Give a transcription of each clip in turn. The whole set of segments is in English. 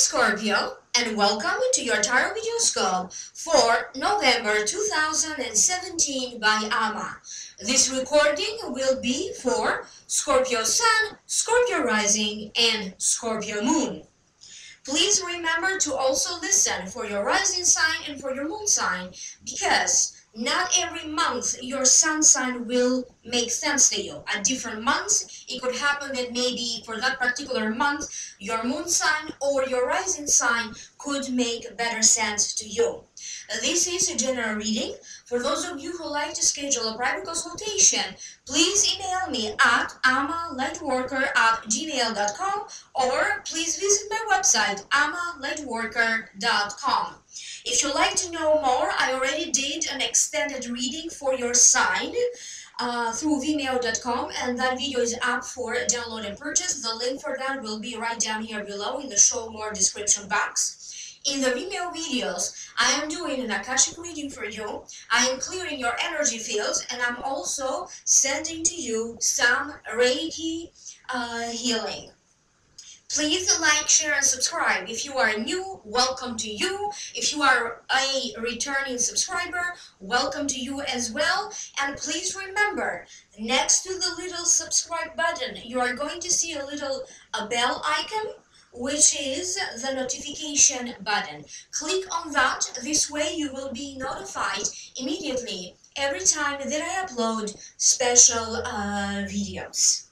Scorpio, and welcome to your tarot video scope for November 2017 by Ama. This recording will be for Scorpio Sun, Scorpio Rising, and Scorpio Moon. Please remember to also listen for your rising sign and for your moon sign, because not every month your sun sign will make sense to you. At different months, it could happen that maybe for that particular month, your moon sign or your rising sign could make better sense to you. This is a general reading. For those of you who like to schedule a private consultation, please email me at amalightworker@gmail.com or please visit my website amalightworker.com. If you'd like to know more, I already did an extended reading for your sign through vimeo.com, and that video is up for download and purchase. The link for that will be right down here below in the show more description box. In the Vimeo videos, I am doing an Akashic reading for you. I am clearing your energy fields, and I'm also sending to you some Reiki healing. Please like, share, and subscribe. If you are new, welcome to you. If you are a returning subscriber, welcome to you as well. And please remember, next to the little subscribe button, you are going to see a little bell icon, which is the notification button. Click on that. This way you will be notified immediately every time that I upload special videos.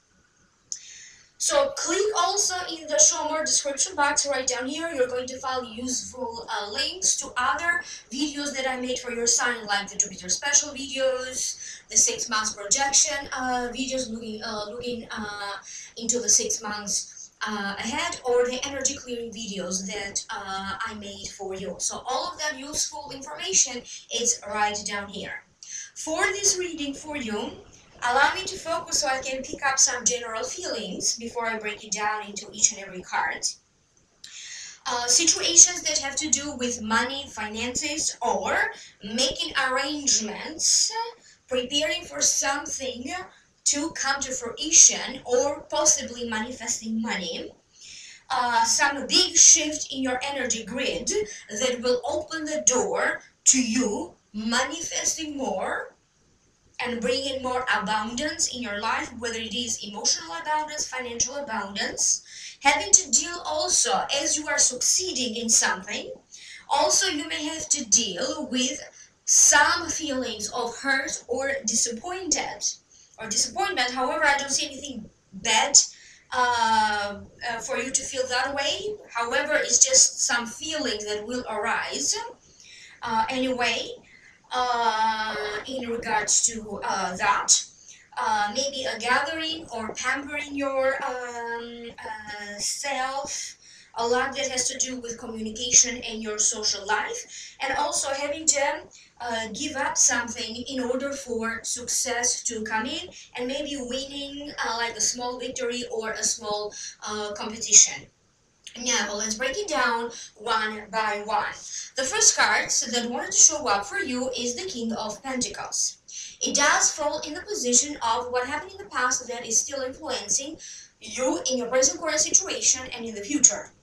So click also in the show more description box right down here. You're going to find useful links to other videos that I made for your sign, like the Jupiter special videos, the 6 months projection videos looking into the 6 months ahead, or the energy clearing videos that I made for you. So all of that useful information is right down here. For this reading for you, allow me to focus so I can pick up some general feelings before I break it down into each and every card. Situations that have to do with money, finances, or making arrangements, preparing for something to come to fruition, or possibly manifesting money. Some big shift in your energy grid that will open the door to you manifesting more and bringing more abundance in your life, whether it is emotional abundance, financial abundance. Having to deal also, as you are succeeding in something, also you may have to deal with some feelings of hurt or disappointment. However, I don't see anything bad for you to feel that way. However, it's just some feelings that will arise anyway in regards to that. Maybe a gathering or pampering your self. A lot that has to do with communication and your social life, and also having to give up something in order for success to come in, and maybe winning like a small victory or a small competition. Now, let's break it down one by one. The first card that wanted to show up for you is the King of Pentacles. It does fall in the position of what happened in the past that is still influencing you in your present current situation and in the future.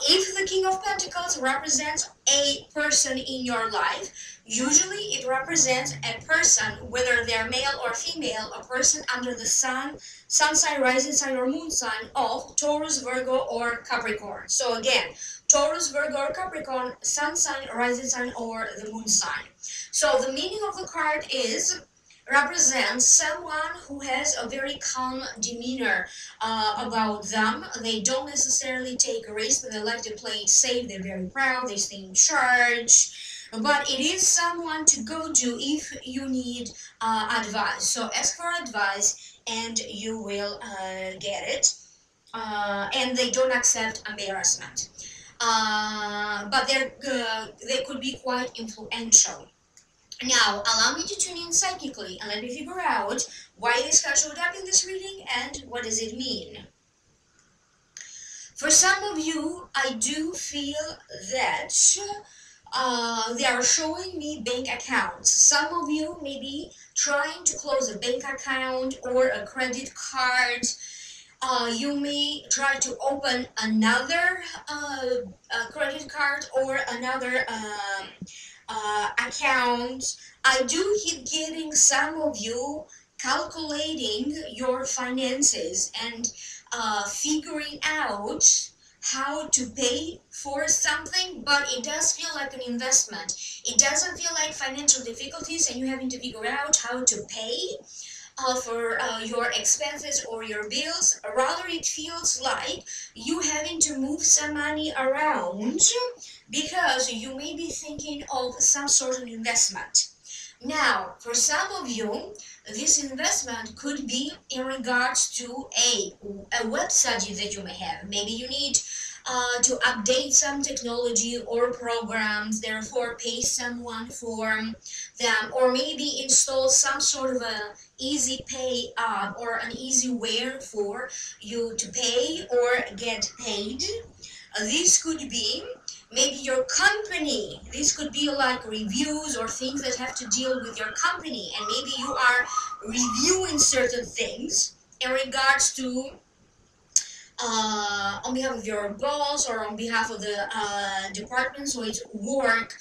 If the King of Pentacles represents a person in your life, usually it represents a person, whether they're male or female, a person under the sun sign, rising sign, or moon sign of Taurus, Virgo, or Capricorn. So again, Taurus, Virgo, or Capricorn, sun sign, rising sign, or the moon sign. So the meaning of the card is represents someone who has a very calm demeanor about them. They don't necessarily take risks, they like to play it safe, they're very proud, they stay in charge. But it is someone to go to if you need advice. So ask for advice and you will get it. And they don't accept embarrassment. But they could be quite influential. Now, allow me to tune in psychically and let me figure out why this card showed up in this reading and what does it mean. For some of you, I do feel that they are showing me bank accounts. Some of you may be trying to close a bank account or a credit card. You may try to open another credit card or another account. I do keep getting some of you calculating your finances and figuring out how to pay for something, but it does feel like an investment. It doesn't feel like financial difficulties and you having to figure out how to pay for your expenses or your bills. Rather, it feels like you having to move some money around because you may be thinking of some sort of investment. Now, for some of you, this investment could be in regards to a website that you may have. Maybe you need to update some technology or programs, therefore pay someone for them, or maybe install some sort of a easy pay app or an easy way for you to pay or get paid. This could be maybe your company. This could be like reviews or things that have to deal with your company, and maybe you are reviewing certain things in regards to on behalf of your boss or on behalf of the department, so it's work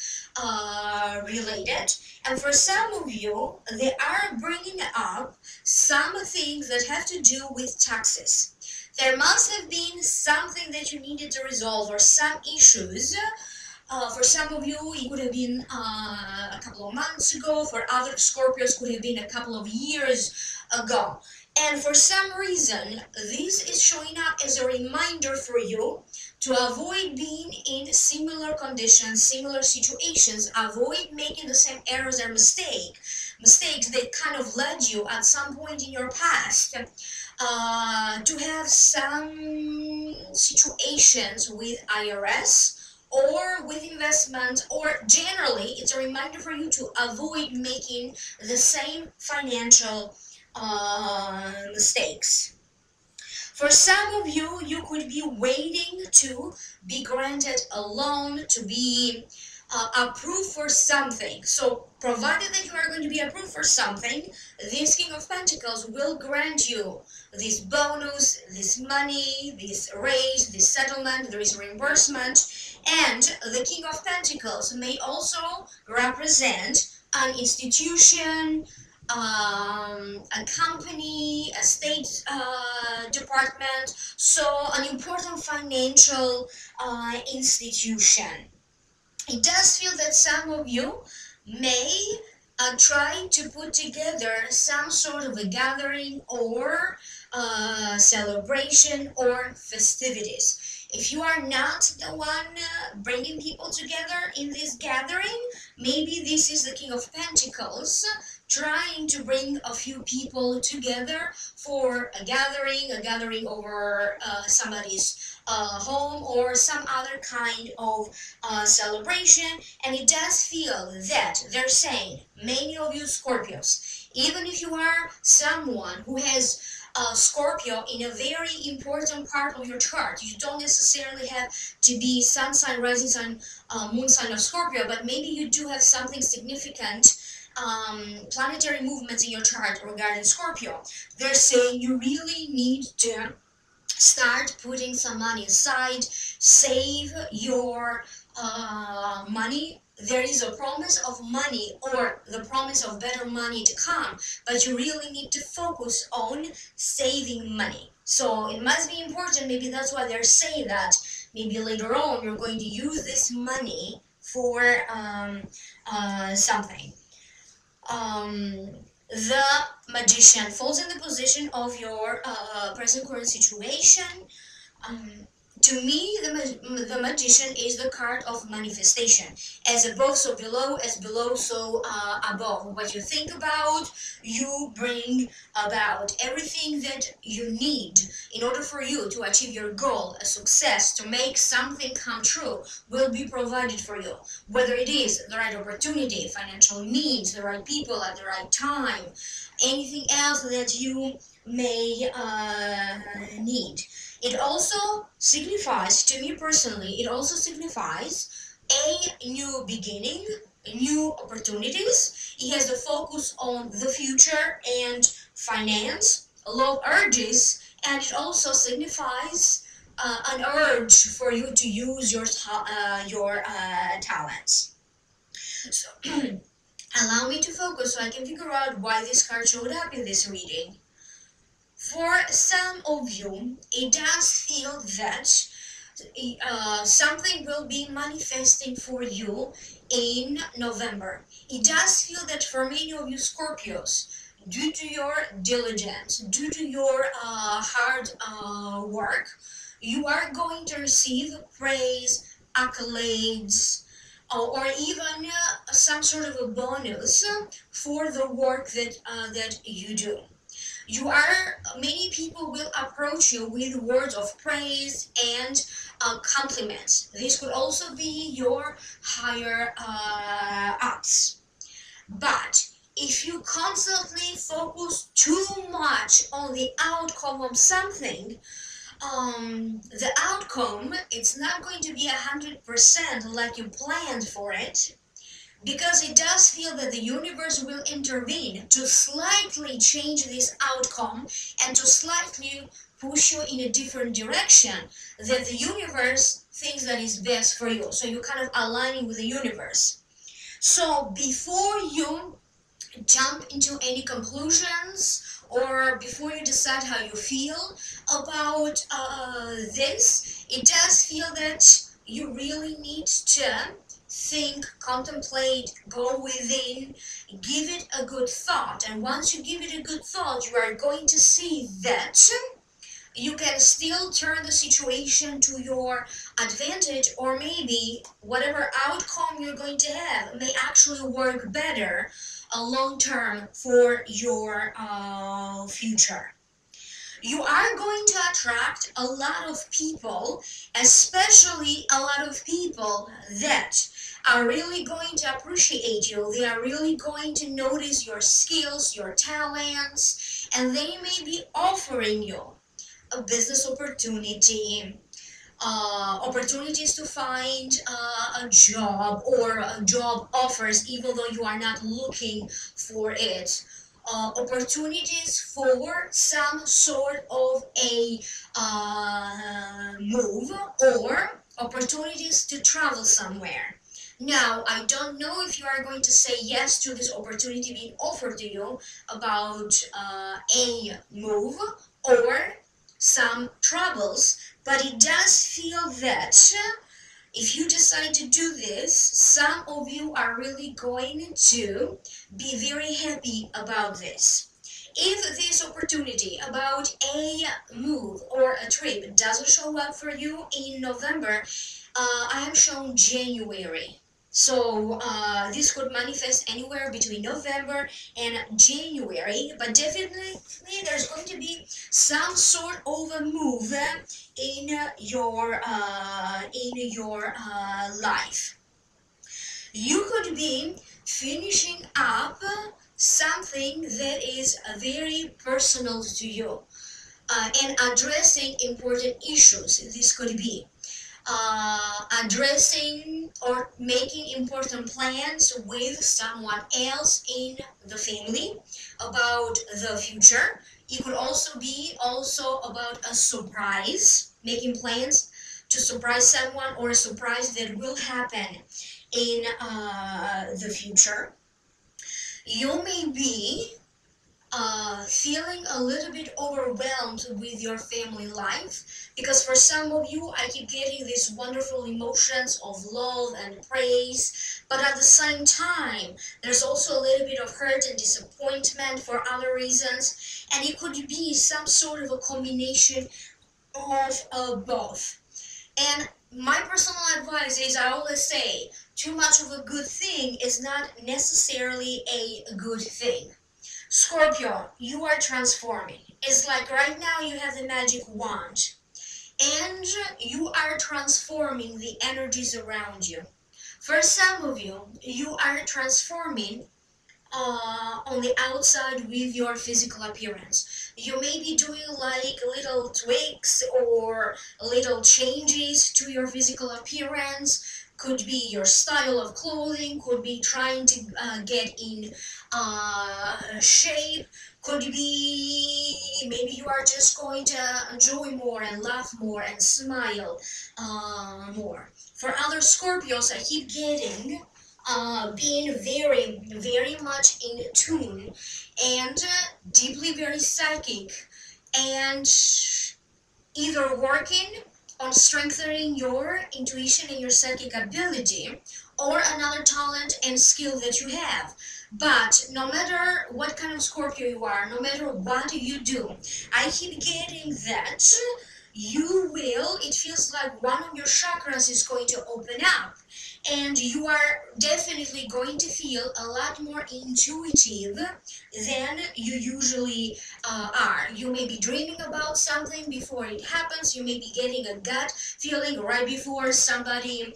related. And for some of you, they are bringing up some things that have to do with taxes. There must have been something that you needed to resolve or some issues. For some of you, it could have been a couple of months ago. For other Scorpios, could have been a couple of years ago. And for some reason, this is showing up as a reminder for you to avoid being in similar conditions, similar situations, avoid making the same errors or mistakes that kind of led you at some point in your past to have some situations with IRS or with investment, or generally it's a reminder for you to avoid making the same financial mistakes. For some of you, you could be waiting to be granted a loan, to be approved for something. So, provided that you are going to be approved for something, this King of Pentacles will grant you this bonus, this money, this raise, this settlement, there is reimbursement. And the King of Pentacles may also represent an institution, a company, a state department, so an important financial institution. It does feel that some of you may try to put together some sort of a gathering or celebration or festivities. If you are not the one bringing people together in this gathering, maybe this is the King of Pentacles trying to bring a few people together for a gathering over somebody's home or some other kind of celebration. And it does feel that they're saying, many of you Scorpios, even if you are someone who has Scorpio in a very important part of your chart, you don't necessarily have to be sun sign, rising sign, moon sign of Scorpio, but maybe you do have something significant planetary movements in your chart regarding Scorpio. They're saying you really need to start putting some money aside, save your money. There is a promise of money or the promise of better money to come, but you really need to focus on saving money. So it must be important. Maybe that's why they're saying that. Maybe later on you're going to use this money for something. The Magician falls in the position of your present current situation. To me, the Magician is the card of manifestation. As above, so below, as below, so above. What you think about, you bring about. Everything that you need in order for you to achieve your goal, a success, to make something come true, will be provided for you. Whether it is the right opportunity, financial means, the right people at the right time, anything else that you may need. It also signifies, to me personally, it also signifies a new beginning, new opportunities. It has the focus on the future and finance, love urges, and it also signifies an urge for you to use your talents. So allow me to focus so I can figure out why this card showed up in this reading. For some of you, it does feel that something will be manifesting for you in November. It does feel that for many of you Scorpios, due to your diligence, due to your hard work, you are going to receive praise, accolades, or even some sort of a bonus for the work that you do. Many people will approach you with words of praise and compliments. This could also be your higher ups. But if you constantly focus too much on the outcome of something, the outcome, it's not going to be 100% like you planned for it, because it does feel that the universe will intervene to slightly change this outcome and to slightly push you in a different direction that the universe thinks that is best for you. So you're kind of aligning with the universe. So before you jump into any conclusions, or before you decide how you feel about this, it does feel that you really need to think, contemplate, go within, give it a good thought. And once you give it a good thought, you are going to see that you can still turn the situation to your advantage, or maybe whatever outcome you're going to have may actually work better long term for your future. You are going to attract a lot of people, especially a lot of people that are really going to appreciate you. They are really going to notice your skills, your talents, and they may be offering you a business opportunity, opportunities to find a job, or job offers even though you are not looking for it. Opportunities for some sort of a move, or opportunities to travel somewhere. Now, I don't know if you are going to say yes to this opportunity being offered to you about a move or some travels, but it does feel that if you decide to do this, some of you are really going to be very happy about this. If this opportunity about a move or a trip doesn't show up for you in November, I am shown January. So this could manifest anywhere between November and January, but definitely there's going to be some sort of a move in your life. You could be finishing up something that is very personal to you, and addressing important issues. This could be addressing or making important plans with someone else in the family about the future. It could also be about a surprise, making plans to surprise someone, or a surprise that will happen in the future. You may be feeling a little bit overwhelmed with your family life, because for some of you I keep getting these wonderful emotions of love and praise, but at the same time there's also a little bit of hurt and disappointment for other reasons, and it could be some sort of a combination of both. And my personal advice is, I always say, too much of a good thing is not necessarily a good thing. Scorpio, you are transforming. It's like right now you have the magic wand, and you are transforming the energies around you. For some of you, you are transforming on the outside with your physical appearance. You may be doing like little tweaks or little changes to your physical appearance could be your style of clothing, could be trying to get in shape, could be maybe you are just going to enjoy more and laugh more and smile more. For other Scorpios, I keep getting being very, very much in tune and deeply very psychic and either working on strengthening your intuition and your psychic ability or another talent and skill that you have. But no matter what kind of Scorpio you are, no matter what you do, I keep getting that you will, it feels like one of your chakras is going to open up and you are definitely going to feel a lot more intuitive than you usually are. You may be dreaming about something before it happens, you may be getting a gut feeling right before somebody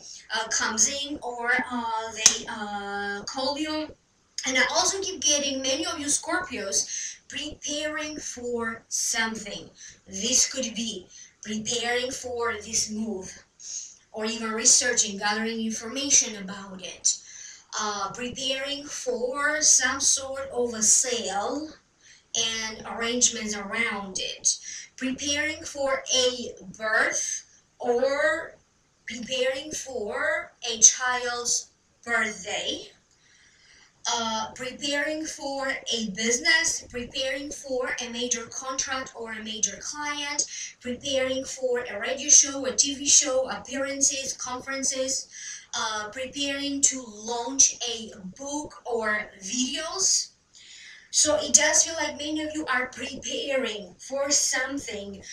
comes in or they call you. And I also keep getting many of you Scorpios preparing for something. This could be preparing for this move, or even researching, gathering information about it, preparing for some sort of a sale and arrangements around it, preparing for a birth or preparing for a child's birthday, preparing for a business, preparing for a major contract or a major client, preparing for a radio show, a TV show, appearances, conferences, preparing to launch a book or videos. So it does feel like many of you are preparing for something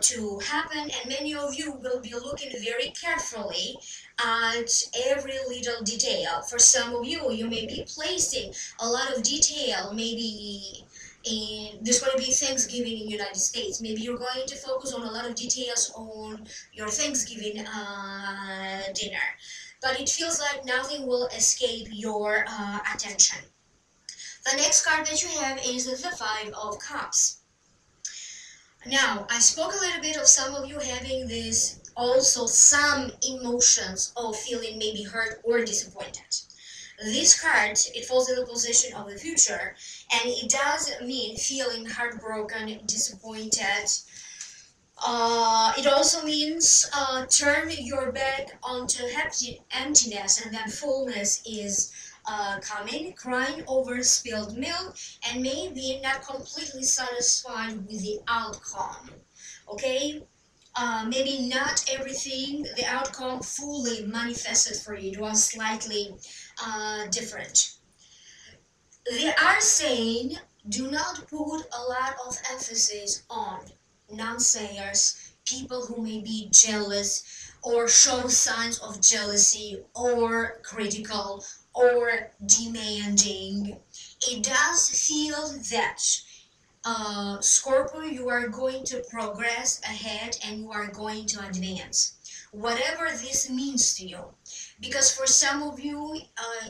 to happen, and many of you will be looking very carefully at every little detail. For some of you, you may be placing a lot of detail, maybe there's going to be Thanksgiving in the United States. Maybe you're going to focus on a lot of details on your Thanksgiving dinner. But it feels like nothing will escape your attention. The next card that you have is the Five of Cups. Now, I spoke a little bit of some of you having this, also some emotions of feeling maybe hurt or disappointed. This card, it falls in the position of the future, and it does mean feeling heartbroken, disappointed. It also means turn your back onto emptiness, and then fullness is coming, crying over spilled milk, and maybe not completely satisfied with the outcome. Okay? Maybe not everything, the outcome fully manifested for you. It was slightly different. They are saying do not put a lot of emphasis on non-sayers, people who may be jealous or show signs of jealousy or critical or demanding. It does feel that Scorpio, you are going to progress ahead and you are going to advance. Whatever this means to you. Because for some of you,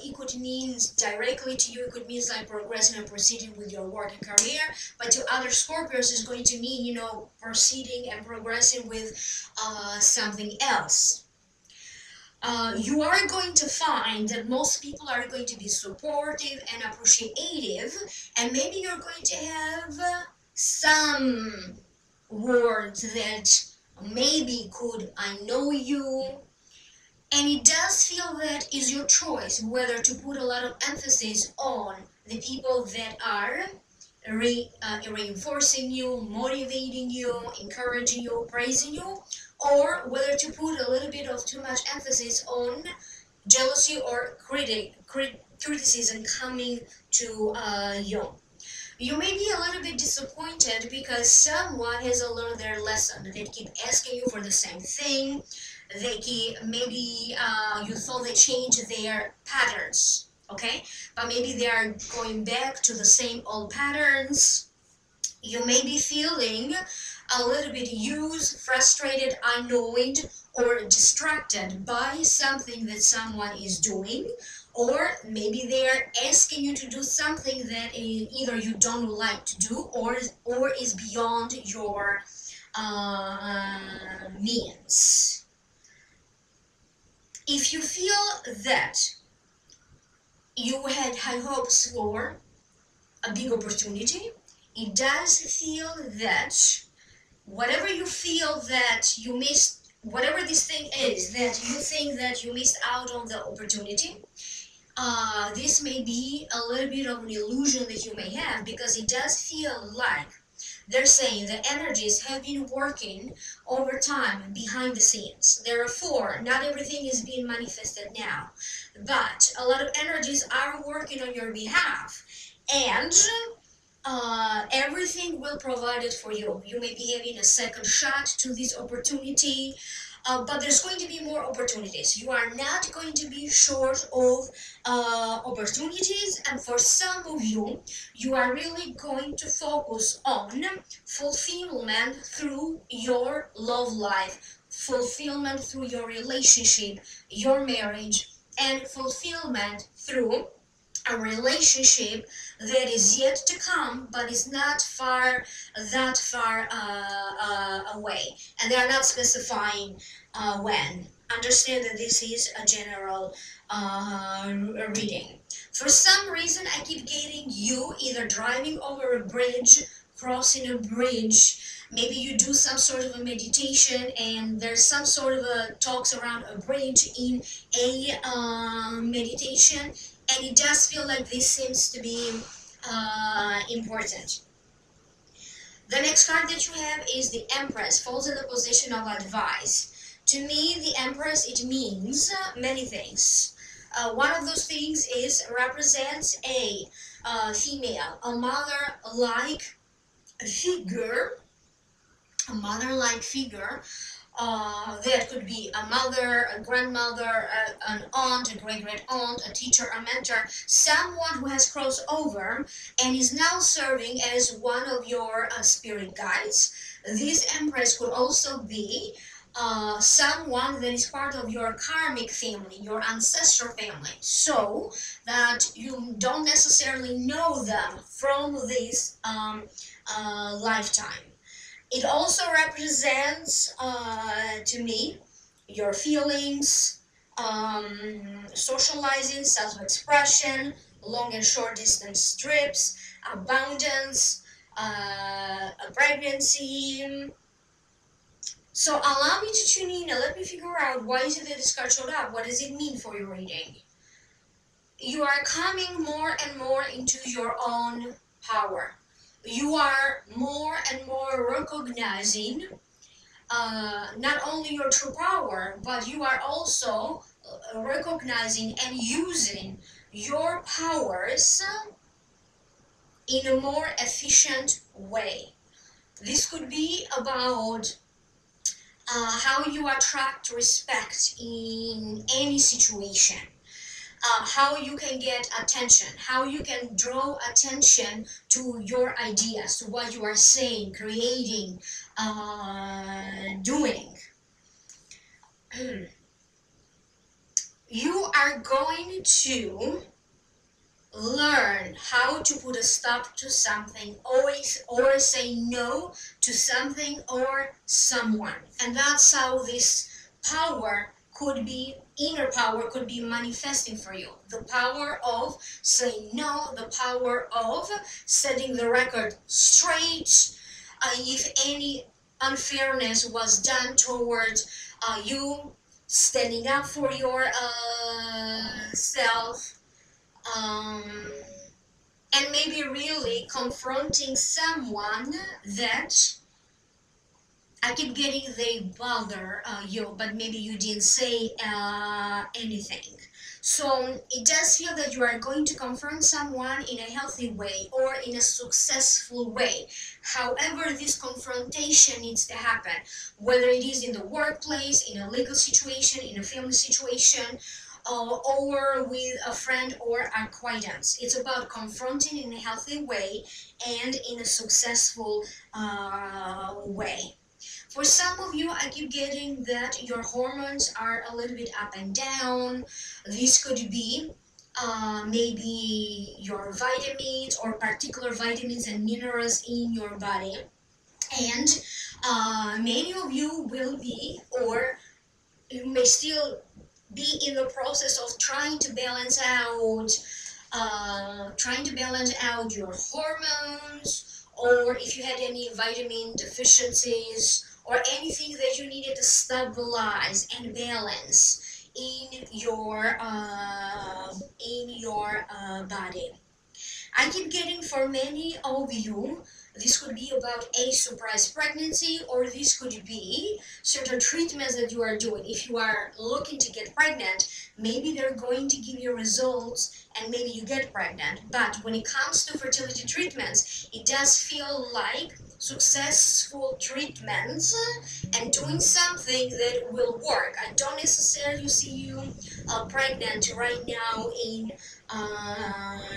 it could mean directly to you, it could mean like progressing and proceeding with your work and career. But to other Scorpios, it's going to mean, you know, proceeding and progressing with something else. You are going to find that most people are going to be supportive and appreciative, and maybe you're going to have some words that maybe could I know you, and it does feel that is your choice whether to put a lot of emphasis on the people that are reinforcing you, motivating you, encouraging you, praising you, or whether to put a little bit of too much emphasis on jealousy or criticism coming to you. You may be a little bit disappointed because someone has learned their lesson. They keep asking you for the same thing. They keep, maybe you thought they changed their patterns, okay? But maybe they are going back to the same old patterns. You may be feeling a little bit used, frustrated, annoyed, or distracted by something that someone is doing, or maybe they're asking you to do something that either you don't like to do or is beyond your means. If you feel that you had high hopes for a big opportunity, it does feel that whatever you feel that you missed, whatever this thing is that you think that you missed out on the opportunity, this may be a little bit of an illusion that you may have, because it does feel like they're saying the energies have been working over time behind the scenes. Therefore, not everything is being manifested now, but a lot of energies are working on your behalf, and everything will provide it for you. You may be having a second shot to this opportunity, but there's going to be more opportunities. You are not going to be short of opportunities, and for some of you, you are really going to focus on fulfillment through your love life, fulfillment through your relationship, your marriage, and fulfillment through a relationship that is yet to come, but is not that far away, and they are not specifying when. Understand that this is a general reading. For some reason, I keep getting you either driving over a bridge, crossing a bridge. Maybe you do some sort of a meditation, and there's some sort of a talks around a bridge in a meditation, and it does feel like this seems to be important. The next card that you have is the Empress, falls in the position of advice. To me, the Empress, it means many things. One of those things is represents a female, a mother-like figure, that could be a mother, a grandmother, an aunt, a great-great-aunt, a teacher, a mentor, someone who has crossed over and is now serving as one of your spirit guides. This Empress could also be someone that is part of your karmic family, your ancestral family, so that you don't necessarily know them from this lifetime. It also represents, to me, your feelings, socializing, self-expression, long and short distance trips, abundance, a pregnancy. So allow me to tune in and let me figure out why is it that this card showed up. What does it mean for your reading? You are coming more and more into your own power. You are more and more recognizing not only your true power, but you are also recognizing and using your powers in a more efficient way. This could be about how you attract respect in any situation. How you can get attention, how you can draw attention to your ideas, to what you are saying, creating, doing. You are going to learn how to put a stop to something, always, or say no to something or someone. And that's how this power could be, inner power could be manifesting for you. The power of saying no, the power of setting the record straight. If any unfairness was done towards you, standing up for your self, and maybe really confronting someone that I keep getting they bother you, but maybe you didn't say anything. So it does feel that you are going to confront someone in a healthy way or in a successful way. However, this confrontation needs to happen, whether it is in the workplace, in a legal situation, in a family situation, or with a friend or acquaintance. It's about confronting in a healthy way and in a successful way. For some of you, I keep getting that your hormones are a little bit up and down. This could be maybe your vitamins or particular vitamins and minerals in your body. And many of you will be, or you may still be in the process of trying to balance out your hormones, or if you had any vitamin deficiencies or anything that you needed to stabilize and balance in your body. I keep getting, for many of you, this could be about a surprise pregnancy, or this could be certain treatments that you are doing. If you are looking to get pregnant, maybe they're going to give you results and maybe you get pregnant. But when it comes to fertility treatments, it does feel like successful treatments and doing something that will work. I don't necessarily see you pregnant right now in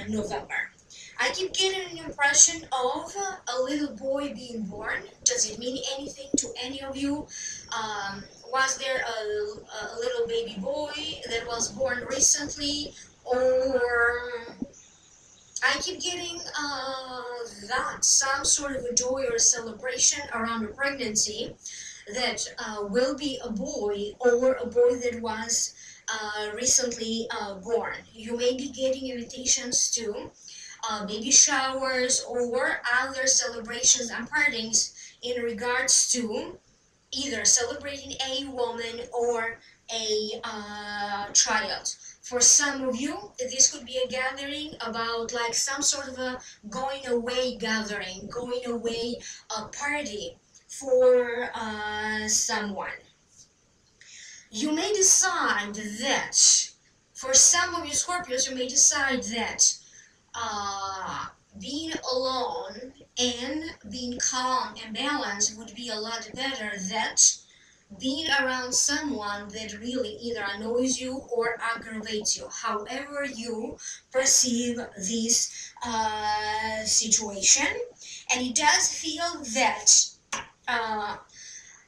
November. I keep getting an impression of a little boy being born. Does it mean anything to any of you? Was there a little baby boy that was born recently? Or I keep getting that some sort of a joy or celebration around a pregnancy that will be a boy, or a boy that was recently born. You may be getting invitations to baby showers or other celebrations and partings in regards to either celebrating a woman or a child. For some of you, this could be a gathering about like some sort of a going away gathering, going away party for someone. You may decide that, for some of you Scorpios, you may decide that being alone and being calm and balanced would be a lot better than being around someone that really either annoys you or aggravates you, however you perceive this situation. And it does feel that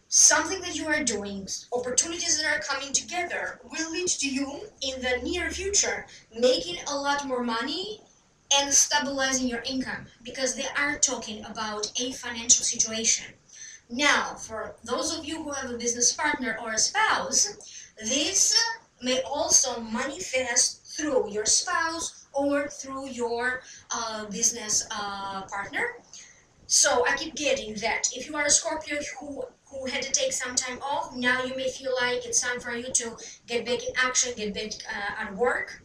something that you are doing, opportunities that are coming together, will lead to you in the near future making a lot more money and stabilizing your income, because they are talking about a financial situation. Now, for those of you who have a business partner or a spouse, this may also manifest through your spouse or through your business partner. So I keep getting that if you are a Scorpio who had to take some time off, now you may feel like it's time for you to get back in action, get back at work.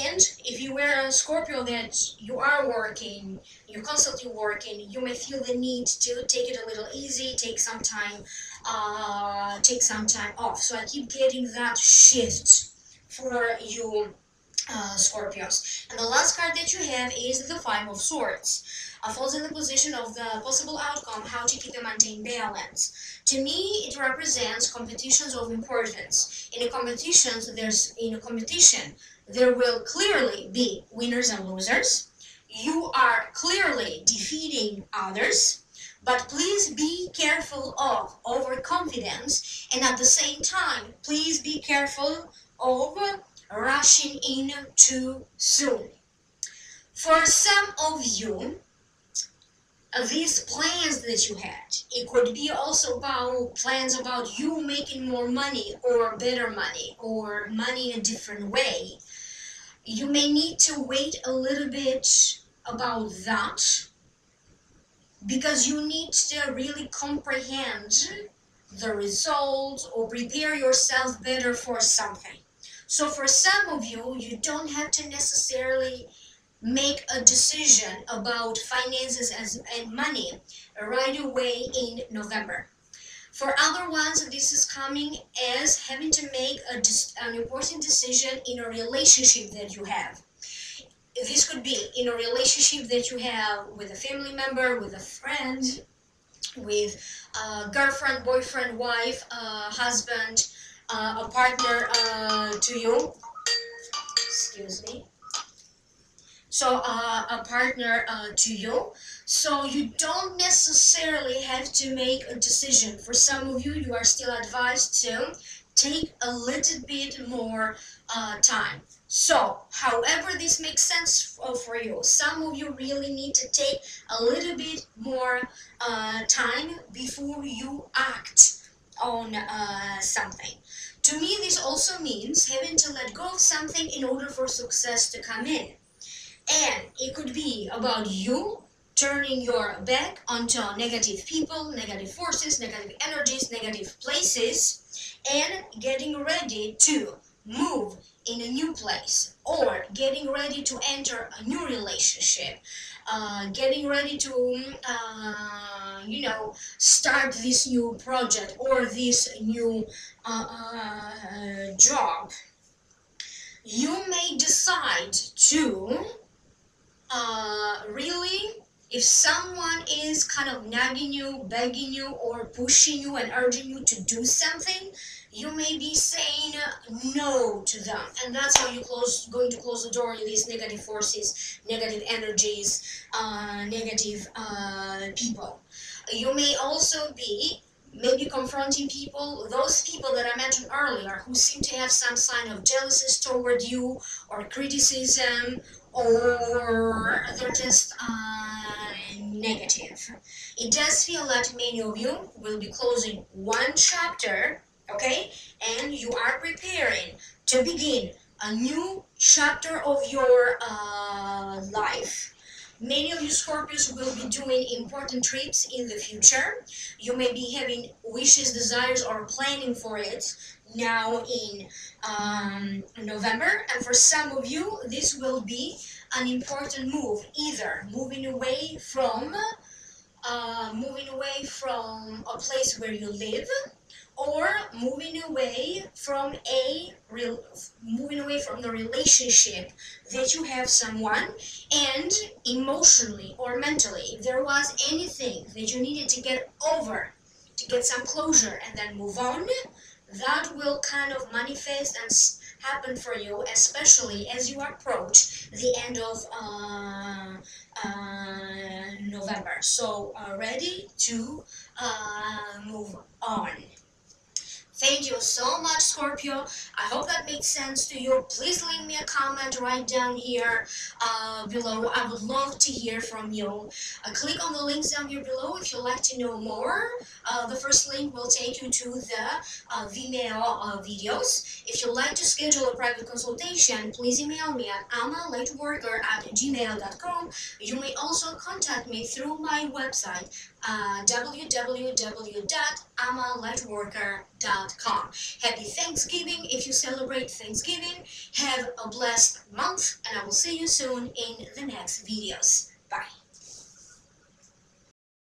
And if you were a Scorpio that you are working, you're constantly working, you may feel the need to take it a little easy, take some time off. So I keep getting that shift for you Scorpios. And the last card that you have is the Five of Swords. Falls in the position of the possible outcome, how to keep and maintain balance. To me, it represents competitions of importance. In a competition, there will clearly be winners and losers. You are clearly defeating others, but please be careful of overconfidence, and at the same time, please be careful of rushing in too soon. For some of you, these plans that you had, it could be also about plans about you making more money or better money or money in a different way. You may need to wait a little bit about that, because you need to really comprehend the results or prepare yourself better for something. So for some of you, you don't have to necessarily make a decision about finances and money right away in November. For other ones, this is coming as having to make an important decision in a relationship that you have. This could be in a relationship that you have with a family member, with a friend, with a girlfriend, boyfriend, wife, husband, a partner to you. Excuse me. So a partner to you. So you don't necessarily have to make a decision. For some of you, you are still advised to take a little bit more time. So, however this makes sense for you, some of you really need to take a little bit more time before you act on something. To me, this also means having to let go of something in order for success to come in. And it could be about you turning your back onto negative people, negative forces, negative energies, negative places, and getting ready to move in a new place, or getting ready to enter a new relationship, getting ready to, start this new project or this new job. You may decide to really, if someone is kind of nagging you, begging you, or pushing you and urging you to do something, you may be saying no to them, and that's how you're going to close the door on these negative forces, negative energies, negative people. You may also be maybe confronting people, those people that I mentioned earlier, who seem to have some sign of jealousy toward you, or criticism, or they're just negative. It does feel like many of you will be closing one chapter, okay, and you are preparing to begin a new chapter of your life. Many of you Scorpios will be doing important trips in the future. You may be having wishes, desires, or planning for it now in November. And for some of you, this will be an important move, either moving away from a place where you live, or moving away from the relationship that you have someone, and emotionally or mentally, if there was anything that you needed to get over, to get some closure and then move on, that will kind of manifest and happen for you, especially as you approach the end of November. So ready to move on. Thank you so much, Scorpio. I hope that makes sense to you. Please leave me a comment right down here below. I would love to hear from you. Click on the links down here below if you'd like to know more. The first link will take you to the Vimeo videos. If you'd like to schedule a private consultation, please email me at amalightworker@gmail.com. You may also contact me through my website, www.amalightworker.com. Happy Thanksgiving if you celebrate Thanksgiving. Have a blessed month, and I will see you soon in the next videos. Bye.